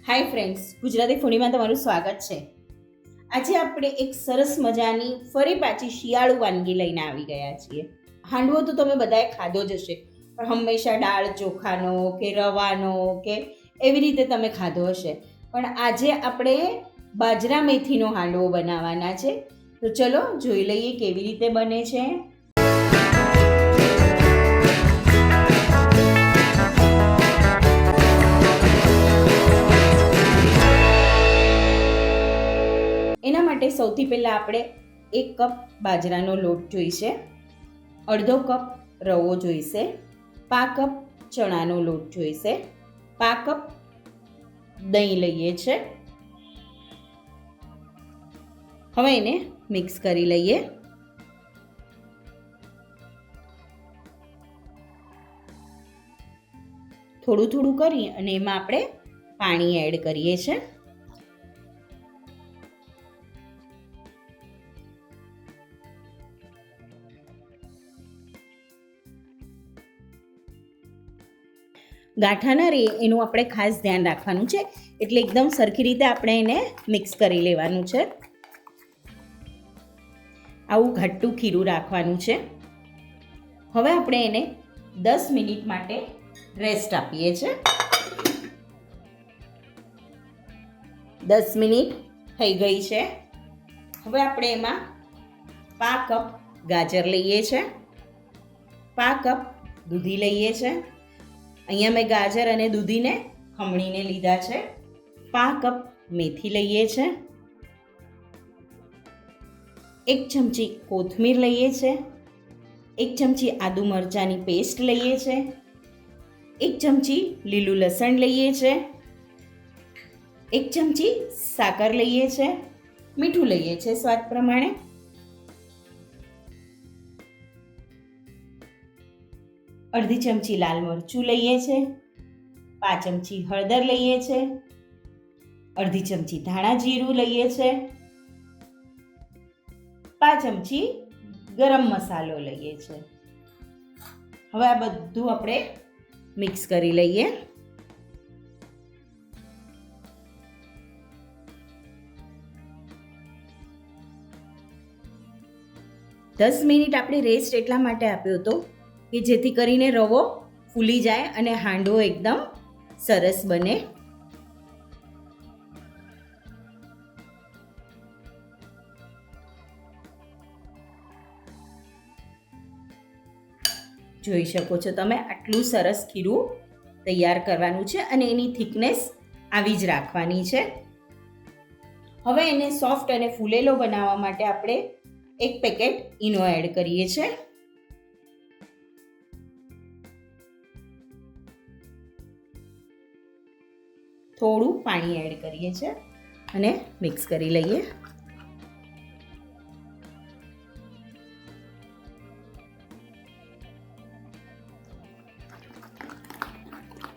Hi friends, Gujarati ફૂડીમાં તમારું સ્વાગત છે. આજે આપણે એક સરસ મજાની ફરી પાછી શિયાળુ વાનગી લઈને આવી ગયા છીએ. હાંડવો તો તમે બધાએ ખાધો જ હશે, પણ હંમેશા દાળ ચોખાનો કે રવાનો કે એવી રીતે તમે ખાધો હશે. પણ આજે આપણે બાજરા મેથીનો હાંડવો બનાવવાના છે. તો ચલો જોઈ લઈએ કેવી રીતે બને છે. એના માટે સૌથી પહેલાં આપણે 1 કપ બાજરાનો લોટ જોઈશે, અડધો કપ રવો જોઈશે, 5 કપ ચણાનો લોટ જોઈશે, 5 કપ દહીં લઈએ છે. હવે એને મિક્સ કરી લઈએ. થોડું થોડું કરી અને એમાં આપણે પાણી એડ કરીએ છીએ. ગાંઠા ન રહે એનું આપણે ખાસ ધ્યાન રાખવાનું છે, એટલે એકદમ સરખી રીતે આપણે એને મિક્સ કરી લેવાનું છે. આવું ઘટ્ટું ખીરું રાખવાનું છે. હવે આપણે એને 10 મિનિટ માટે રેસ્ટ આપીએ છીએ. 10 મિનિટ થઈ ગઈ છે. હવે આપણે એમાં 5 કપ ગાજર લઈએ છીએ, 5 કપ દૂધી લઈએ છીએ. અહીંયા મેં ગાજર અને દૂધીને ખમણીને લીધા છે. 5 કપ મેથી લઈએ છે, 1 ચમચી કોથમીર લઈએ છે, 1 ચમચી આદુ મરચાંની પેસ્ટ લઈએ છે, 1 ચમચી લીલું લસણ લઈએ છે, 1 ચમચી સાકર લઈએ છે, મીઠું લઈએ છે સ્વાદ પ્રમાણે. અડધી ચમચી લાલ મરચું લઈએ છે, 5 ચમચી હળદર લઈએ છે, અડધી ચમચી ધાણા જીરું લઈએ છે, 5 ચમચી ગરમ મસાલો લઈએ છે. હવે આ બધું આપણે મિક્સ કરી લઈએ. દસ મિનિટ આપણે રેસ્ટ એટલા માટે આપ્યો હતો કે જેથી કરીને રવો ફૂલી જાય અને હાંડવો એકદમ સરસ બને. જોઈ શકો છો તમે, આટલું સરસ ખીરું તૈયાર કરવાનું છે અને એની થિકનેસ આવી જ રાખવાની છે. હવે એને સોફ્ટ અને ફૂલેલો બનાવવા માટે આપણે 1 પેકેટ ઈનો એડ કરીએ છીએ. થોડું પાણી એડ કરીએ છીએ અને મિક્સ કરી લઈએ.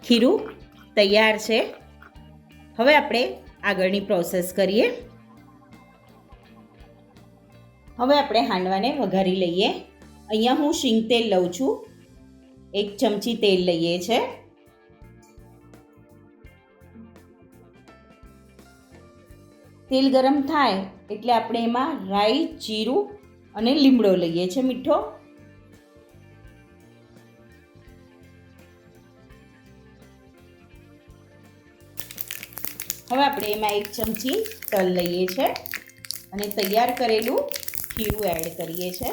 ખીરું તૈયાર છે. હવે આપણે આગળની પ્રોસેસ કરીએ. હવે આપણે હાંડવાને વઘારી લઈએ. અહીંયા હું શીંગ તેલ લઉં છું. 1 ચમચી તેલ લઈએ છે. તેલ ગરમ થાય એટલે આપણે એમાં રાઈ, જીરું અને લીમડો લઈએ છે મીઠો. હવે આપણે એમાં 1 ચમચી તલ લઈએ છે અને તૈયાર કરેલું ખીરું એડ કરીએ છે.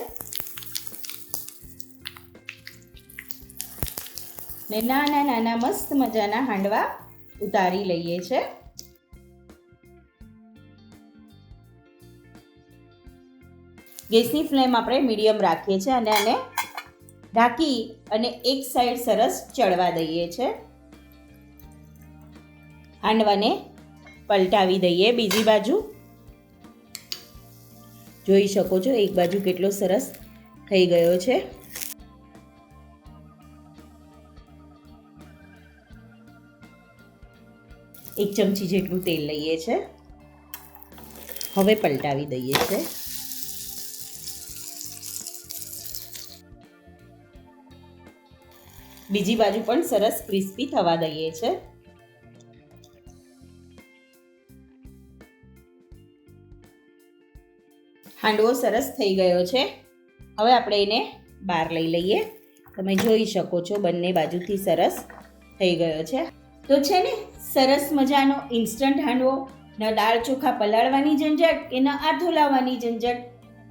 ને નાના નાના મસ્ત મજાના હાંડવા ઉતારી લઈએ છે. ગેસની ફ્લેમ આપણે મીડિયમ રાખીએ છીએ અને આને ઢાંકી અને એક સાઈડ સરસ ચડવા દઈએ છે. હાંડવાને પલટાવી દઈએ બીજી બાજુ. જોઈ શકો છો એક બાજુ કેટલો સરસ થઈ ગયો છે. એક ચમચી જેટલું તેલ લઈએ છે. હવે પલટાવી દઈએ છે. બીજી બાજુ પણ સરસ ક્રિસ્પી થવા દઈએ છે. હાંડવો સરસ થઈ ગયો છે. હવે આપણે એને બહાર લઈ લઈએ. તમે જોઈ શકો છો બંને બાજુથી સરસ થઈ ગયો છે. તો છે ને સરસ મજાનો ઇન્સ્ટન્ટ હાંડવો, ન દાળ ચોખા પલાળવાની ઝંઝટ કે ન આથો લાવવાની ઝંઝટ.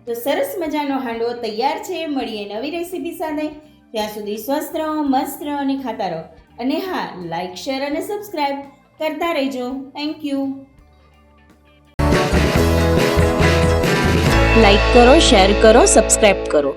તો સરસ મજાનો હાંડવો તૈયાર છે. મળીએ નવી રેસીપી સાથે. ત્યાં સુધી સ્વસ્થ રહો, મસ્ત રહો અને ખાતા રહો. અને હા, લાઈક, શેર અને સબસ્ક્રાઈબ કરતા રહેજો. Thank you. લાઈક કરો, શેર કરો, સબસ્ક્રાઇબ કરો.